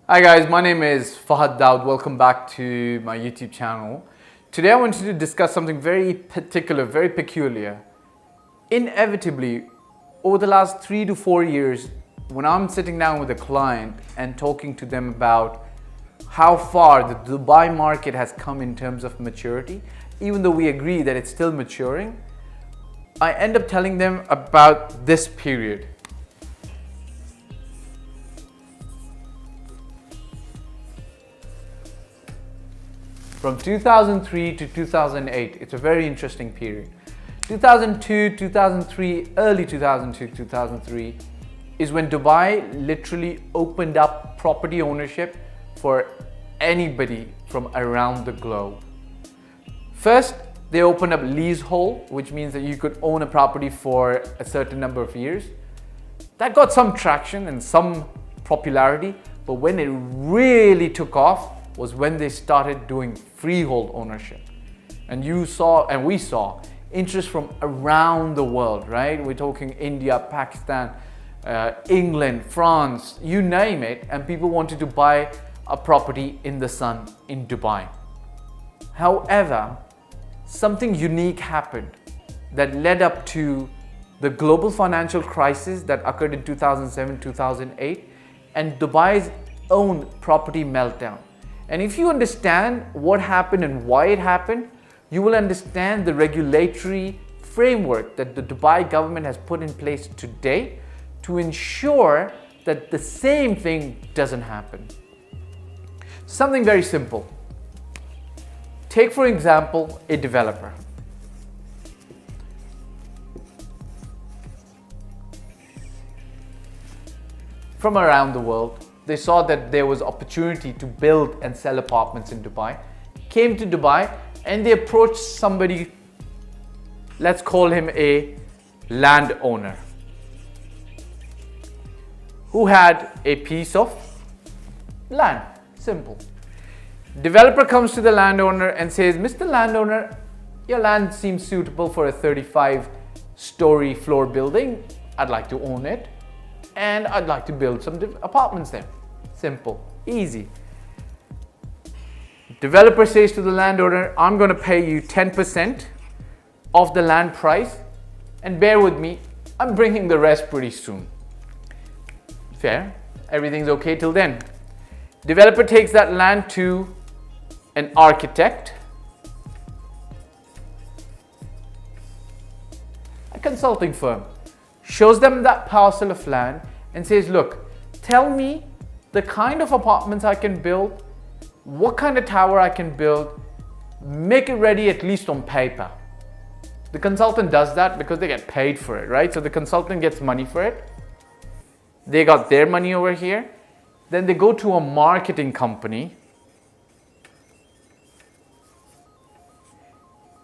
Hi guys, my name is Fahd Dawood. Welcome back to my YouTube channel. Today I wanted to discuss something very particular, very peculiar. Inevitably, over the last 3 to 4 years, when I'm sitting down with a client and talking to them about how far the Dubai market has come in terms of maturity, even though we agree that it's still maturing, I end up telling them about this period. From 2003 to 2008, it's a very interesting period. 2002, 2003, early 2002, 2003 is when Dubai literally opened up property ownership for anybody from around the globe. First, they opened up leasehold, which means that you could own a property for a certain number of years. That got some traction and some popularity, but when it really took off was when they started doing freehold ownership. And you saw, and we saw, interest from around the world, right? We're talking India, Pakistan, England, France, you name it, and people wanted to buy a property in the sun in Dubai. However, something unique happened that led up to the global financial crisis that occurred in 2007, 2008, and Dubai's own property meltdown. And if you understand what happened and why it happened, you will understand the regulatory framework that the Dubai government has put in place today to ensure that the same thing doesn't happen. Something very simple. Take, for example, a developer. From around the world, they saw that there was opportunity to build and sell apartments in Dubai, came to Dubai, and they approached somebody, let's call him a landowner, who had a piece of land. Simple. Developer comes to the landowner and says, Mr. Landowner, your land seems suitable for a 35-story floor building. I'd like to own it, and I'd like to build some apartments there. Simple, easy. Developer says to the landowner, I'm going to pay you 10% of the land price, and bear with me, I'm bringing the rest pretty soon. Fair? Everything's okay till then. Developer takes that land to an architect, a consulting firm, shows them that parcel of land and says, look, tell me the kind of apartments I can build, what kind of tower I can build, make it ready at least on paper. The consultant does that because they get paid for it, right? So the consultant gets money for it. They got their money over here. Then they go to a marketing company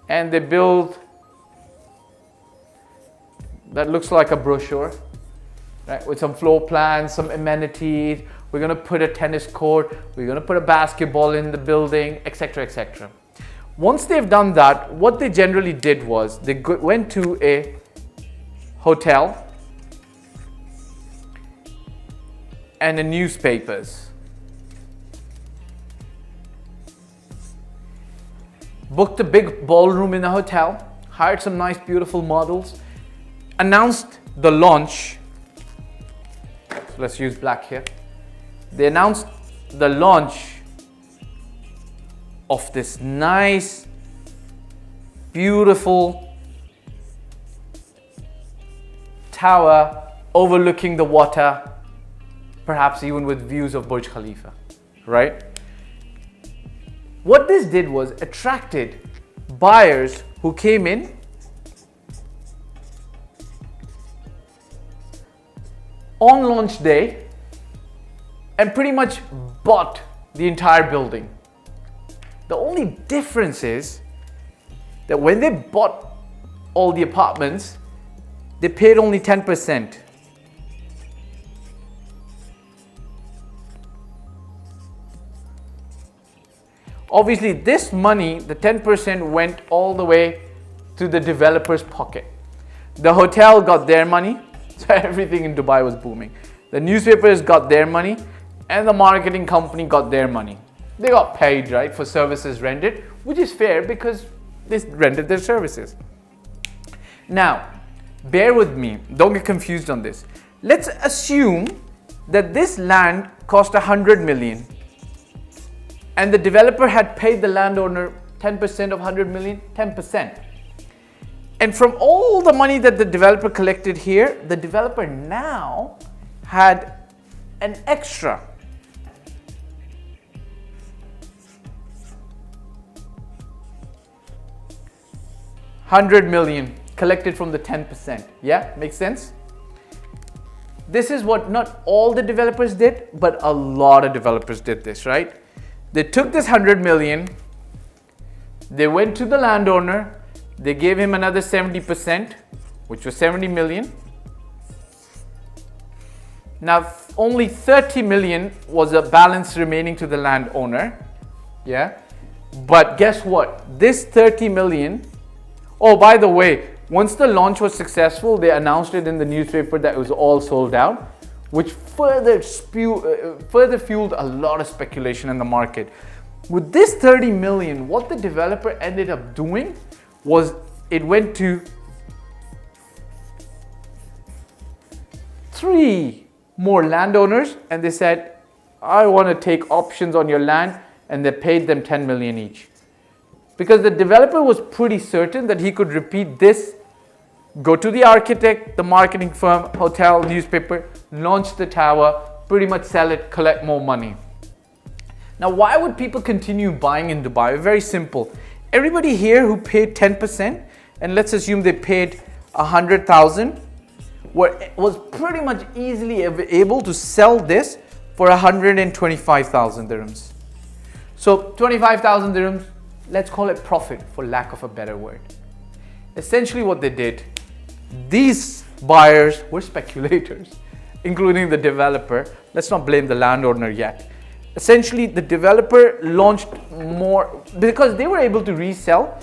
and they build that looks like a brochure, right? With some floor plans, some amenities. We're going to put a tennis court. We're going to put a basketball in the building, etc., etc. Once they've done that, what they generally did was they went to a hotel and the newspapers, booked a big ballroom in the hotel, hired some nice beautiful models, announced the launch. So let's use black here. They announced the launch of this nice, beautiful tower overlooking the water, perhaps even with views of Burj Khalifa, right? What this did was attracted buyers who came in on launch day and pretty much bought the entire building. The only difference is that when they bought all the apartments, they paid only 10%. Obviously, this money, the 10%, went all the way to the developer's pocket. The hotel got their money, so everything in Dubai was booming. The newspapers got their money, and the marketing company got their money. They got paid, right, for services rendered, which is fair because they rendered their services. Now, bear with me, don't get confused on this. Let's assume that this land cost 100 million and the developer had paid the landowner 10% of 100 million, 10%. And from all the money that the developer collected here, the developer now had an extra 100 million collected from the 10%. Yeah, makes sense? This is what not all the developers did, but a lot of developers did this, right? They took this 100 million, they went to the landowner, they gave him another 70%, which was 70 million. Now, only 30 million was a balance remaining to the landowner. Yeah. But guess what? This 30 million, oh, by the way, once the launch was successful, they announced it in the newspaper that it was all sold out, which further fueled a lot of speculation in the market. With this 30 million, what the developer ended up doing was it went to 3 more landowners and they said, I want to take options on your land, and they paid them 10 million each. Because the developer was pretty certain that he could repeat this, go to the architect, the marketing firm, hotel, newspaper, launch the tower, pretty much sell it, collect more money. Now, why would people continue buying in Dubai? Very simple. Everybody here who paid 10%, and let's assume they paid 100,000, was pretty much easily able to sell this for 125,000 dirhams. So 25,000 dirhams, let's call it profit for lack of a better word. Essentially what they did, these buyers were speculators, including the developer. Let's not blame the landowner yet. Essentially, the developer launched more because they were able to resell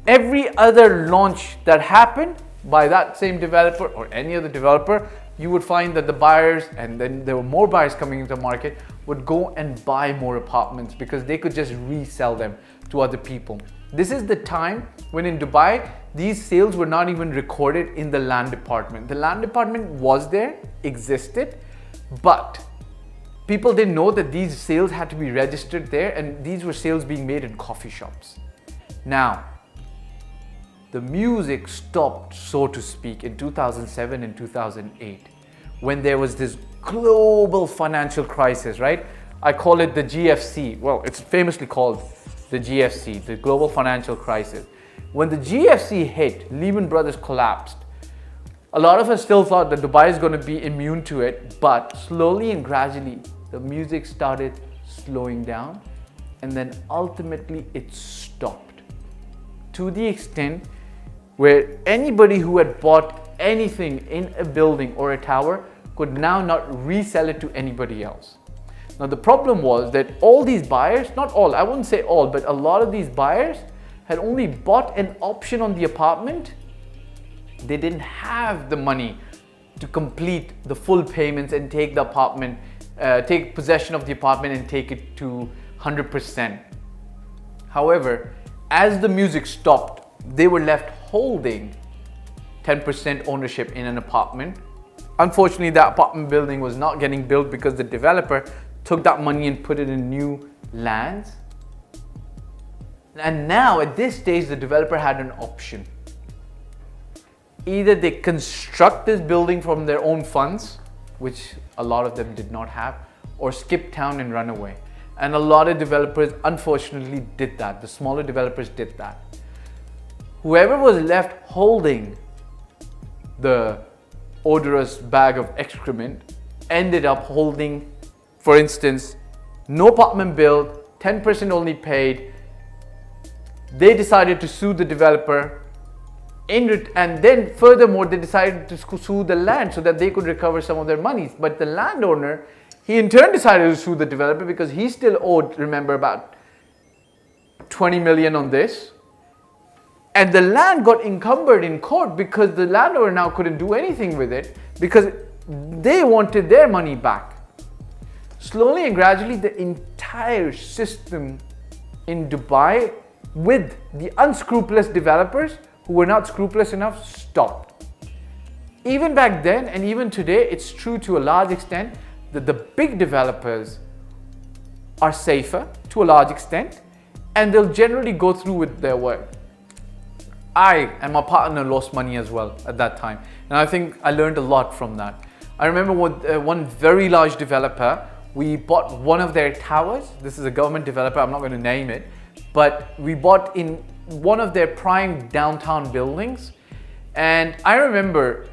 every other launch that happened by that same developer or any other developer. You would find that the buyers, and then there were more buyers coming into the market, would go and buy more apartments because they could just resell them to other people. This is the time when in Dubai, these sales were not even recorded in the land department. The land department was there, existed, but people didn't know that these sales had to be registered there, and these were sales being made in coffee shops. Now, the music stopped, so to speak, in 2007 and 2008 when there was this global financial crisis, right? I call it the GFC. Well, it's famously called the GFC, the global financial crisis. When the GFC hit, Lehman Brothers collapsed. A lot of us still thought that Dubai is going to be immune to it, but slowly and gradually, the music started slowing down, and then ultimately it stopped. To the extent where anybody who had bought anything in a building or a tower could now not resell it to anybody else. Now the problem was that all these buyers, not all, I wouldn't say all, but a lot of these buyers had only bought an option on the apartment. They didn't have the money to complete the full payments and take the apartment, take possession of the apartment and take it to 100%. However, as the music stopped, they were left holding 10% ownership in an apartment. Unfortunately, that apartment building was not getting built because the developer took that money and put it in new lands. And now at this stage, the developer had an option. Either they construct this building from their own funds, which a lot of them did not have, or skip town and run away. And a lot of developers unfortunately did that. The smaller developers did that. Whoever was left holding the odorous bag of excrement ended up holding, for instance, no apartment built, 10% only paid. They decided to sue the developer, and then furthermore, they decided to sue the land so that they could recover some of their monies. But the landowner, he in turn decided to sue the developer because he still owed, remember, about 20 million on this. And the land got encumbered in court because the landowner now couldn't do anything with it because they wanted their money back. Slowly and gradually, the entire system in Dubai with the unscrupulous developers who were not scrupulous enough stopped. Even back then and even today, it's true to a large extent that the big developers are safer to a large extent, and they'll generally go through with their work. I and my partner lost money as well at that time, and I think I learned a lot from that. I remember one very large developer, we bought one of their towers. This is a government developer, I'm not going to name it, but we bought in one of their prime downtown buildings. And I remember,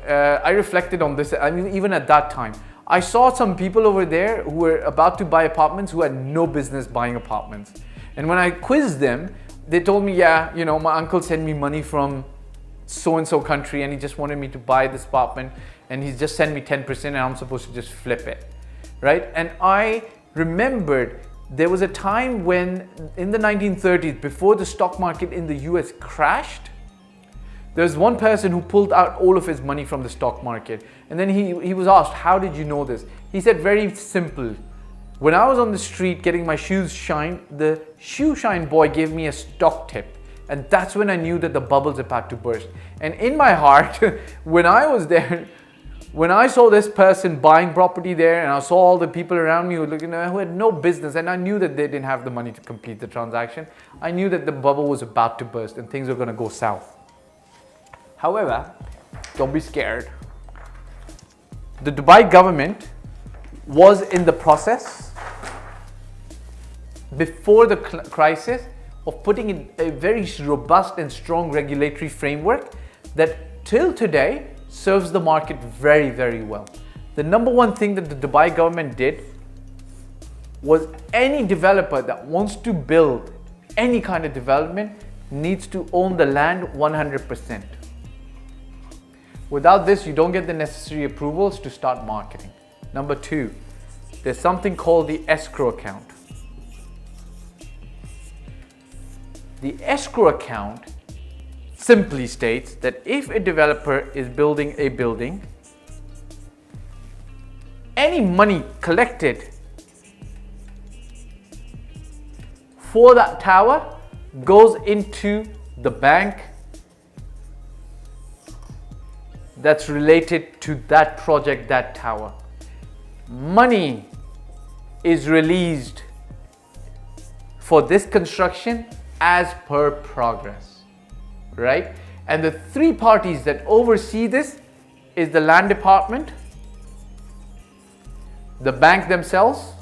I reflected on this, I mean, even at that time, I saw some people over there who were about to buy apartments who had no business buying apartments. And when I quizzed them, they told me, yeah, you know, my uncle sent me money from so-and-so country and he just wanted me to buy this apartment and he's just sent me 10% and I'm supposed to just flip it, right? And I remembered there was a time when in the 1930s, before the stock market in the US crashed, there's one person who pulled out all of his money from the stock market. And then he was asked, how did you know this? He said, very simple. When I was on the street getting my shoes shined, the shoe shine boy gave me a stock tip. And that's when I knew that the bubble's about to burst. And in my heart, when I was there, when I saw this person buying property there and I saw all the people around me who had no business, and I knew that they didn't have the money to complete the transaction, I knew that the bubble was about to burst and things were going to go south. However, don't be scared. The Dubai government was in the process before the crisis of putting in a very robust and strong regulatory framework that till today serves the market very, very well. The number one thing that the Dubai government did was any developer that wants to build any kind of development needs to own the land 100%. Without this, you don't get the necessary approvals to start marketing. Number two, there's something called the escrow account. The escrow account simply states that if a developer is building a building, any money collected for that tower goes into the bank that's related to that project, that tower. Money is released for this construction as per progress, right? And the three parties that oversee this is the land department, the bank themselves,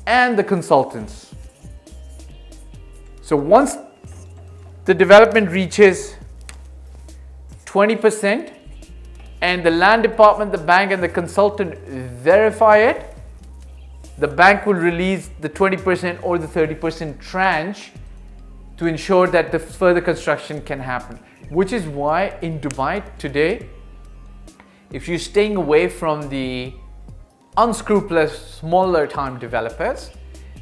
and the consultants. So once the development reaches 20% and the land department, the bank and the consultant verify it, the bank will release the 20% or the 30% tranche to ensure that the further construction can happen. Which is why in Dubai today, if you're staying away from the unscrupulous smaller time developers,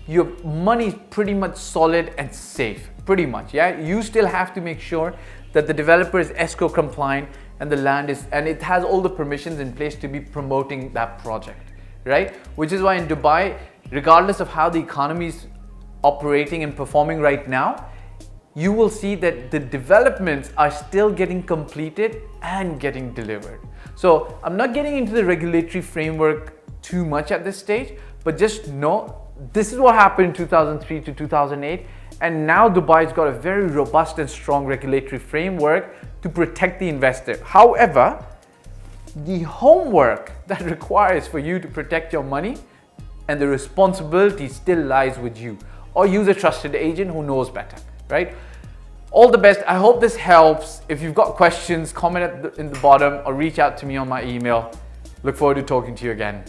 your money is pretty much solid and safe, pretty much, yeah? You still have to make sure that the developer is escrow compliant and the land is, and it has all the permissions in place to be promoting that project, right? Which is why in Dubai, regardless of how the economy is operating and performing right now, you will see that the developments are still getting completed and getting delivered. So I'm not getting into the regulatory framework too much at this stage, but just know this is what happened in 2003 to 2008. And now Dubai's got a very robust and strong regulatory framework to protect the investor. However, the homework that requires for you to protect your money and the responsibility still lies with you, or use a trusted agent who knows better, right? All the best. I hope this helps. If you've got questions, comment in the bottom or reach out to me on my email. Look forward to talking to you again.